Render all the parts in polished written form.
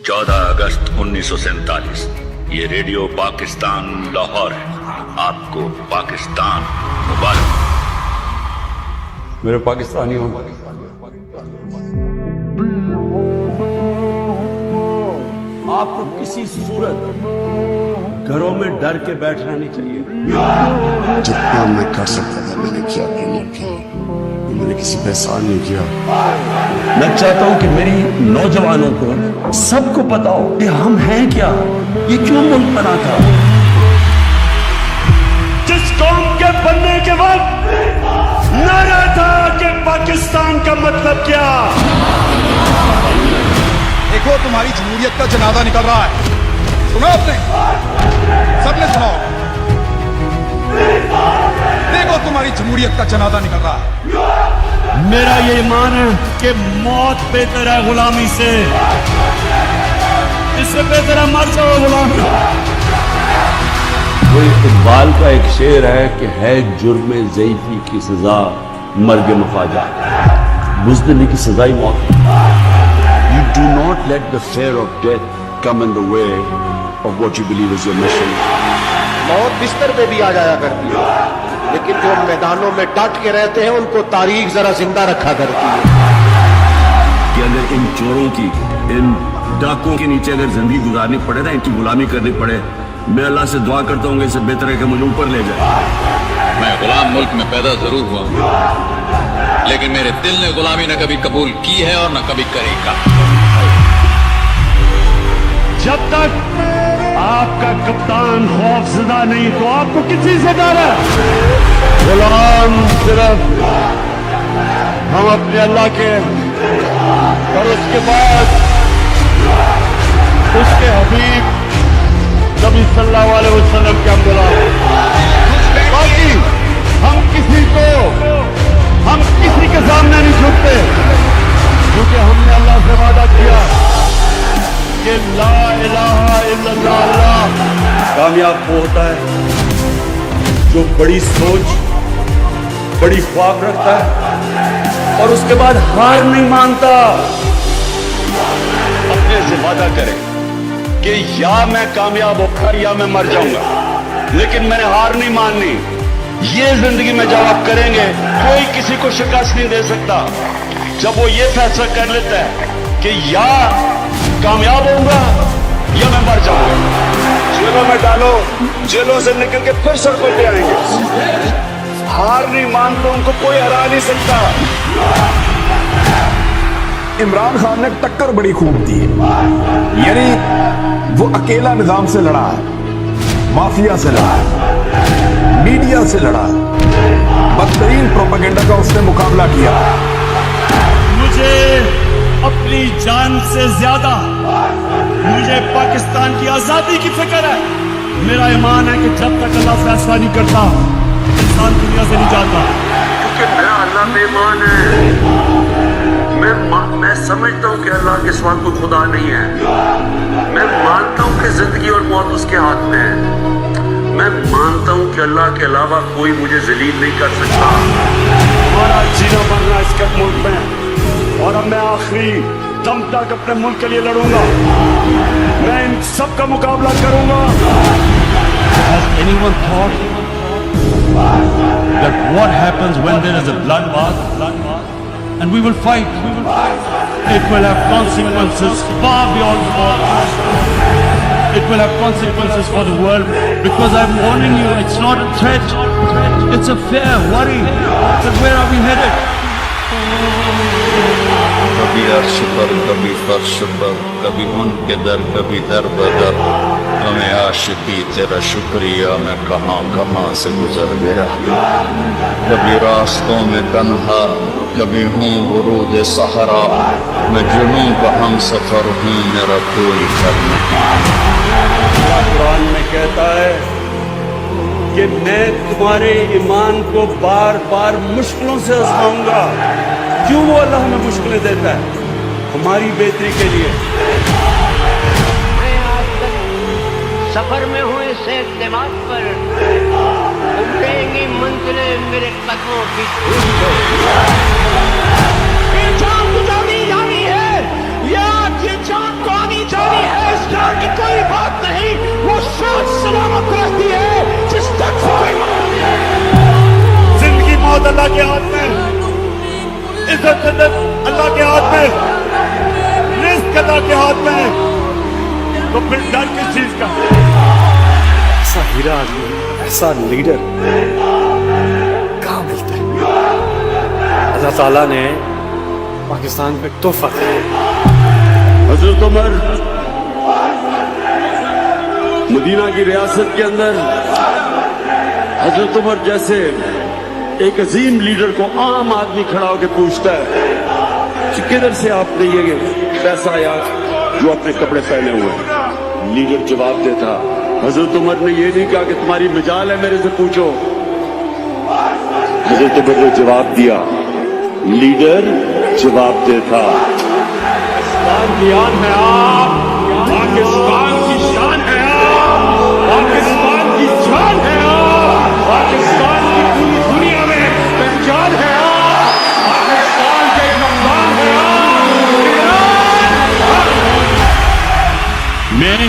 14 अगस्त 1947 ये रेडियो पाकिस्तान लाहौर है। आपको पाकिस्तान मुबारक। मेरे पाकिस्तानी हो, आपको किसी सूरत घरों में डर के बैठना नहीं चाहिए। जितना मैं कर सकता था मैंने किया, मैंने किसी पे एहसान नहीं किया। मैं चाहता हूं कि मेरी नौजवानों को सबको पता हो कि हम हैं क्या, ये क्यों मुल्क बना था। जिस कौम के बनने के वक्त नारा था कि पाकिस्तान का मतलब क्या। देखो तुम्हारी जमहूरियत का जनाजा निकल रहा है, सुना आपने? सबने सुना होगा। देखो तुम्हारी जमहूरियत का जनाजा निकल रहा है। मेरा ये ईमान है कि मौत बेहतर है गुलामी से, इससे बेहतर है मर जाओ गुलामी। वो इकबाल का एक शेर है कि है जुर्म ज़ईफ़ी की सजा मर्ग मफाजा, बुज़दिली की सजा ही मौत। You do not let the fear of death come in the way of what you believe is your mission. मौत बिस्तर पे भी आ जाया करती है, लेकिन जो मैदानों में डट के रहते हैं उनको तारीख जरा जिंदा रखा करती है। कि अगर इन चोरों की, इन डाकुओं के नीचे अगर जिंदगी गुजारनी पड़े ना, इनकी गुलामी करनी पड़े, मैं अल्लाह से दुआ करता हूँ कि इससे बेहतर है कि मुझे ऊपर ले जाए। मैं गुलाम मुल्क में पैदा जरूर हुआ हूँ, लेकिन मेरे दिल ने गुलामी न कभी कबूल की है और न कभी करेगा। जब तक आपका कप्तान खौफज़दा नहीं तो आपको किसी से डर है। गुलाम सिर्फ हम अपने अल्लाह के और उसके बाद उसके हबीब नबी सल्लल्लाहु अलैहि वसल्लम के हम गुलाम। बाकी हम किसी के सामने नहीं झुकते, क्योंकि हमने अल्लाह से वादा किया कि ला इलाहा इल्लल्लाह। अल्लाह कामयाब वो होता है जो बड़ी सोच, बड़ी ख्वाब रखता है और उसके बाद हार नहीं मानता। अपने से वादा करे कि या मैं कामयाब होकर या मैं मर जाऊंगा, लेकिन मैंने हार नहीं माननी। ये जिंदगी में जब आप करेंगे कोई किसी को शिकस्त नहीं दे सकता। जब वो ये फैसला कर लेता है कि या कामयाब होऊंगा या मैं मर जाऊंगा, जेलों में डालो, जेलों से निकल के फिर सड़कों पे आएंगे। हार नहीं मानते, उनको कोई हरा नहीं सकता। इमरान खान ने टक्कर बड़ी खूब दी है, यानी वो अकेला निजाम से लड़ा है, माफिया से लड़ा है, मीडिया से लड़ा है, बदतरीन प्रोपेगेंडा का उसने मुकाबला किया। मुझे अपनी जान से ज्यादा मुझे पाकिस्तान की आजादी की फिक्र है। मेरा ईमान है कि जब तक अल्लाह फैसला नहीं करता इंसान दुनिया से नहीं जाता। क्योंकि मेरा अल्लाह पे ईमान है। मैं समझता हूँ कि अल्लाह के सिवा कोई खुदा नहीं है। मैं मानता हूँ कि जिंदगी और मौत उसके हाथ में है। मैं मानता हूँ कि अल्लाह के अलावा कोई मुझे जलील नहीं कर सकता। हमारा जीना मरना इसके मुल्क में, और अब मैं आखिरी दम तक अपने मुल्क के लिए लड़ूंगा। मैं इन सब का मुकाबला करूंगा। Has anyone thought that what happens when there is a bloodbath? And we will fight. It will have consequences far beyond the borders. It will have consequences for the world, because I'm warning you, it's not a threat. It's a fair worry. So where are we headed? कभी अर्श पर, कभी फर्श पर, कभी उनके दर, कभी दर बदर। हमें आशिकी तेरा शुक्रिया, मैं कहाँ कहाँ से गुजर गया। कभी रास्तों में तन्हा, कभी हूँ वरूद सहरा। मैं जुनूं का हम सफर हूँ, मेरा कोई घर नहीं। कुरान में कहता है कि मैं तुम्हारे ईमान को बार बार मुश्किलों से आजमाऊंगा। क्यों वो अल्लाह हमें मुश्किलें देता है? हमारी बेहतरी के लिए। मैं आज तक सफर में हूँ इस एतमाद पर, उमड़ेंगी मंजिलें मेरे कदमों की धूल पे। ये जान बुझानी जानी है, ये जान को आनी जानी अल्लाह के हाथ में, इज्जत अल्लाह के हाथ में, रिस्क अल्लाह के हाथ में, तो फिर डर किस चीज का? ऐसा हीरा आदमी, ऐसा लीडर कहाँ मिलता है? अल्लाह ताला ने पाकिस्तान पे तोहफा दिया। हजरत उमर मदीना की रियासत के अंदर हजरत उमर जैसे एक अजीम लीडर को आम आदमी खड़ा होकर पूछता है कि किधर से आपने ये पैसा आया जो अपने कपड़े पहने हुए हैं? लीडर जवाब देता, हजरत उमर ने ये नहीं कहा कि तुम्हारी मजाल है मेरे से पूछो। हजरत उमर ने जवाब दिया, लीडर जवाब देता, पाकिस्तान की आन है आप, पाकिस्तान की शान है आप, पाकिस्तान की जान है आप, पाकिस्तान की पूरी दुनिया में पहचान है आप, पाकिस्तान के कप्तान है आप। मैं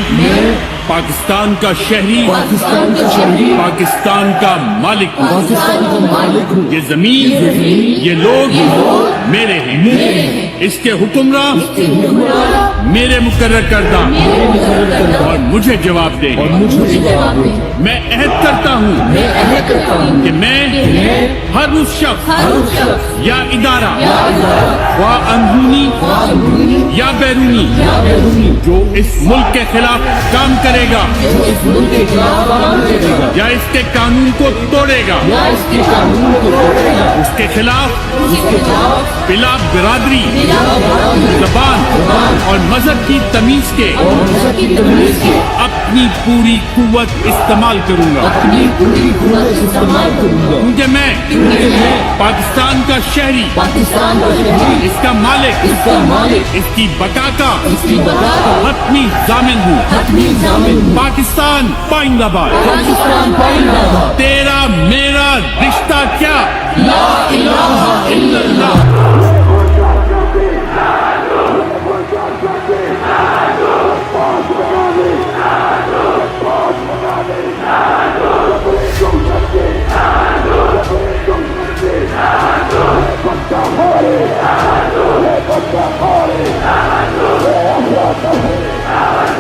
पाकिस्तान का शहरी, पाकिस्तान का मालिक हूँ। ये जमीन, ये लोग मेरे हैं। इसके हुक्मरान मेरे मुकर्रर करदा और मुझे जवाब दे। मैं अहद करता हूँ कि मैं हर उस शख्स या इदारा व अंदरूनी या बैरूनी जो इस मुल्क के खिलाफ काम करेगा या इसके कानून को तोड़ेगा, उसके खिलाफ बिला बिरादरी, जबान और मजहब की तमीज के अपनी पूरी कुव्वत इस्तेमाल करूंगा, क्योंकि मैं पाकिस्तान का शहरी, इसका मालिक, इसकी बका का हतमी जामिन हूँ। पाकिस्तान पाइंदाबाद। तेरा मेरा रिश्ता क्या? ला इलाहा इल्लल्लाह। Hey!